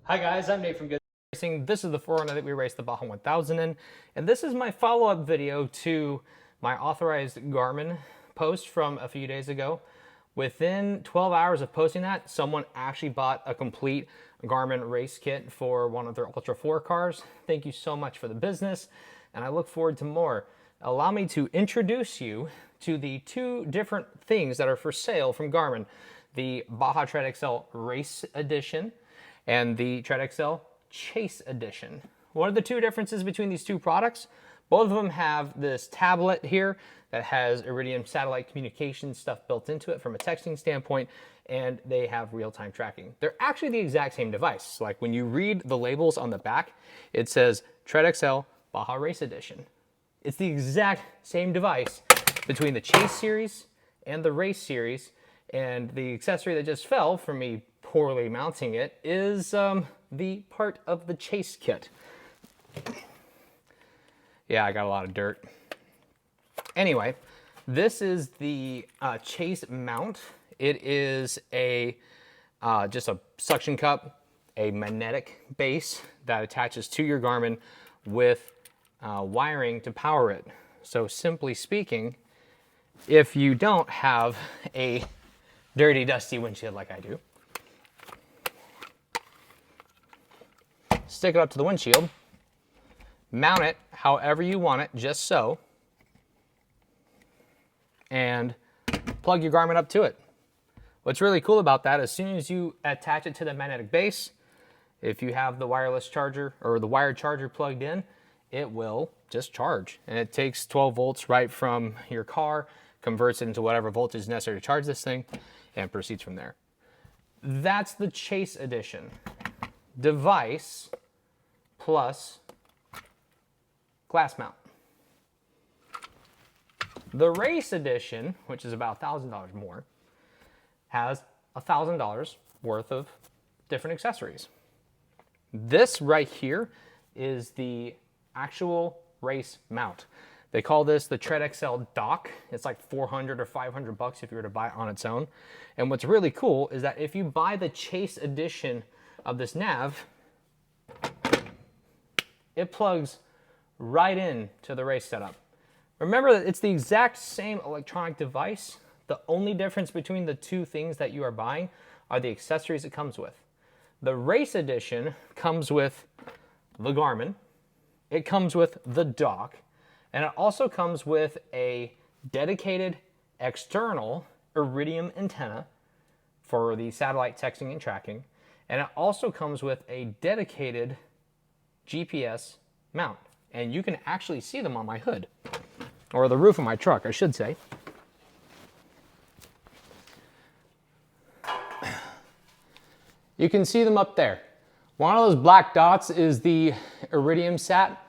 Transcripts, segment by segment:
Hi guys, I'm Nate from Good Racing. This is the Forerunner that we raced the Baja 1000 in, and this is my follow-up video to my authorized Garmin post from a few days ago. Within 12 hours of posting that, someone actually bought a complete Garmin race kit for one of their Ultra 4 cars. Thank you so much for the business, and I look forward to more. Allow me to introduce you to the two different things that are for sale from Garmin. The Baja Tread XL Race Edition and the Tread XL Chase Edition. What are the two differences between these two products? Both of them have this tablet here that has Iridium satellite communication stuff built into it from a texting standpoint, and they have real-time tracking. They're actually the exact same device. Like when you read the labels on the back, it says Tread XL Baja Race Edition. It's the exact same device between the Chase series and the Race series, and the accessory that just fell from me poorly mounting it is the part of the Chase kit. Yeah, I got a lot of dirt. Anyway, this is the Chase mount. It is a just a suction cup, a magnetic base that attaches to your Garmin with wiring to power it. So simply speaking, if you don't have a dirty, dusty windshield like I do, stick it up to the windshield, mount it however you want it, just so, and plug your Garmin up to it. What's really cool about that, as soon as you attach it to the magnetic base, if you have the wireless charger or the wired charger plugged in, it will just charge. And it takes 12 volts right from your car, converts it into whatever voltage is necessary to charge this thing, and proceeds from there. That's the Chase Edition. Device plus glass mount. The Race Edition, which is about $1,000 more, has $1,000 worth of different accessories. This right here is the actual race mount. They call this the Tread XL dock. It's like 400 or 500 bucks if you were to buy it on its own. And what's really cool is that if you buy the Chase Edition of this nav, it plugs right in to the race setup. Remember that it's the exact same electronic device. The only difference between the two things that you are buying are the accessories it comes with. The Race Edition comes with the Garmin, it comes with the dock, and it also comes with a dedicated external Iridium antenna for the satellite texting and tracking, and it also comes with a dedicated GPS mount. And you can actually see them on my hood, or the roof of my truck, I should say. You can see them up there. One of those black dots is the Iridium sat,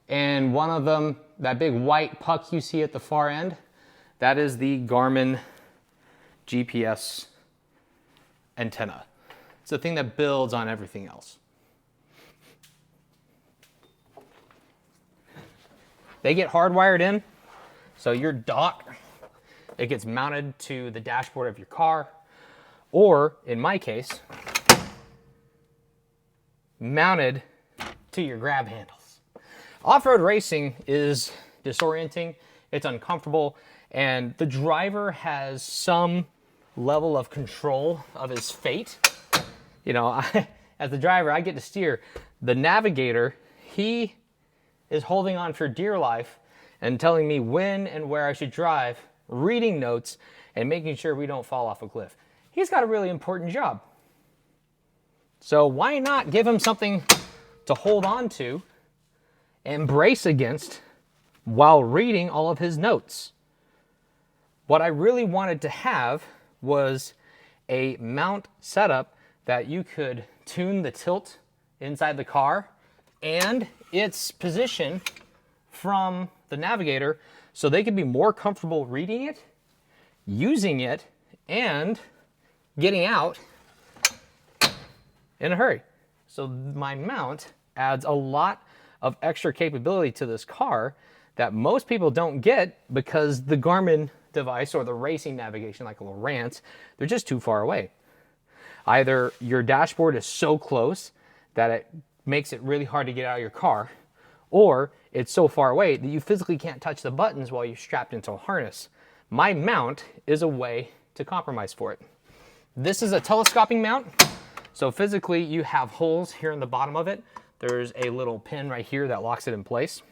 and one of them, that big white puck you see at the far end, that is the Garmin GPS antenna. It's the thing that builds on everything else. They get hardwired in, so your dock, it gets mounted to the dashboard of your car, or in my case, mounted to your grab handles. Off-road racing is disorienting, it's uncomfortable, and the driver has some level of control of his fate. You know, as the driver, I get to steer. The navigator, he is holding on for dear life and telling me when and where I should drive, reading notes, and making sure we don't fall off a cliff. He's got a really important job. So why not give him something to hold on to and brace against while reading all of his notes? What I really wanted to have was a mount setup that you could tune the tilt inside the car and its position from the navigator so they could be more comfortable reading it, using it, and getting out in a hurry. So my mount adds a lot of extra capability to this car that most people don't get because the Garmin device or the racing navigation, like a little rant, they're just too far away. Either your dashboard is so close that it makes it really hard to get out of your car, or it's so far away that you physically can't touch the buttons while you're strapped into a harness. My mount is a way to compromise for it. This is a telescoping mount. So physically you have holes here in the bottom of it. There's a little pin right here that locks it in place.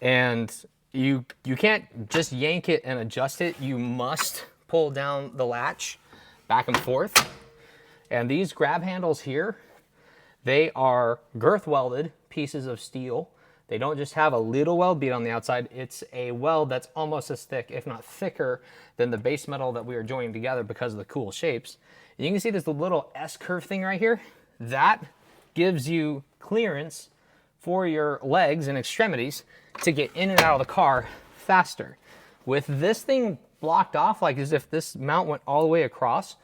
And you can't just yank it and adjust it. You must pull down the latch back and forth. And these grab handles here, they are girth welded pieces of steel. They don't just have a little weld bead on the outside. It's a weld that's almost as thick, if not thicker, than the base metal that we are joining together because of the cool shapes. And you can see there's the little S-curve thing right here. That gives you clearance for your legs and extremities to get in and out of the car faster. With this thing blocked off, like as if this mount went all the way across,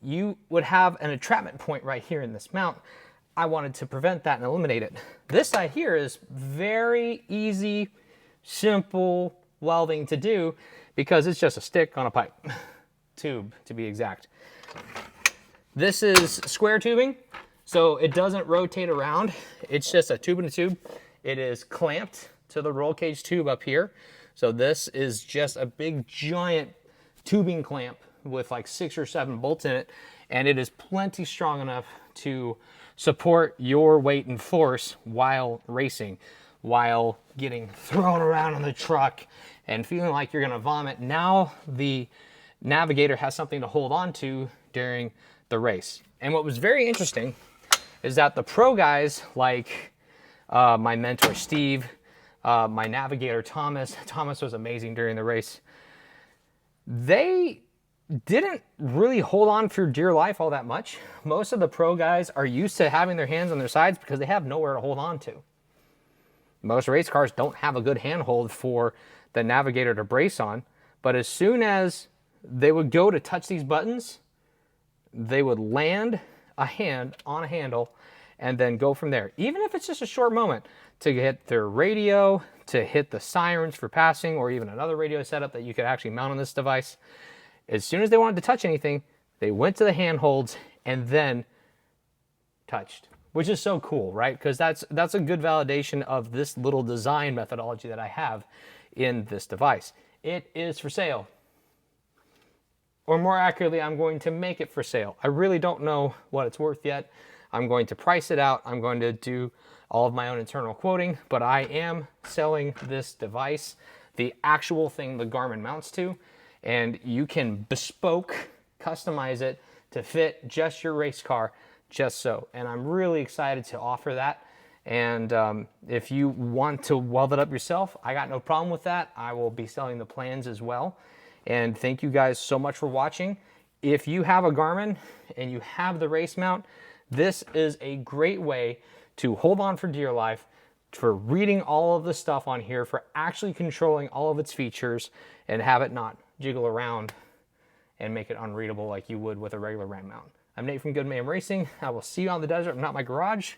you would have an entrapment point right here in this mount. I wanted to prevent that and eliminate it. This side here is very easy, simple welding to do because it's just a stick on a pipe. Tube, to be exact. This is square tubing, so it doesn't rotate around. It's just a tube in a tube. It is clamped to the roll cage tube up here. So this is just a big giant tubing clamp with like 6 or 7 bolts in it, and it is plenty strong enough to support your weight and force while racing, while getting thrown around on the truck and feeling like you're gonna vomit. Now the navigator has something to hold on to during the race. And what was very interesting is that the pro guys like my mentor Steve, my navigator Thomas was amazing during the race. They didn't really hold on for dear life all that much. Most of the pro guys are used to having their hands on their sides because they have nowhere to hold on to. Most race cars don't have a good handhold for the navigator to brace on, but as soon as they would go to touch these buttons, they would land a hand on a handle and then go from there. Even if it's just a short moment to hit their radio, to hit the sirens for passing, or even another radio setup that you could actually mount on this device. As soon as they wanted to touch anything, they went to the handholds and then touched, which is so cool, right? Because that's a good validation of this little design methodology that I have in this device. It is for sale. Or more accurately, I'm going to make it for sale. I really don't know what it's worth yet. I'm going to price it out. I'm going to do all of my own internal quoting, but I am selling this device, the actual thing the Garmin mounts to, and you can bespoke, customize it to fit just your race car, just so. And I'm really excited to offer that. And if you want to weld it up yourself, I got no problem with that. I will be selling the plans as well. And thank you guys so much for watching. If you have a Garmin and you have the race mount, this is a great way to hold on for dear life, for reading all of the stuff on here, for actually controlling all of its features, and have it not jiggle around and make it unreadable like you would with a regular RAM mount. I'm Nate from Good Man Racing. I will see you on the desert, not my garage.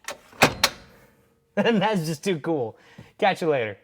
And that's just too cool. Catch you later.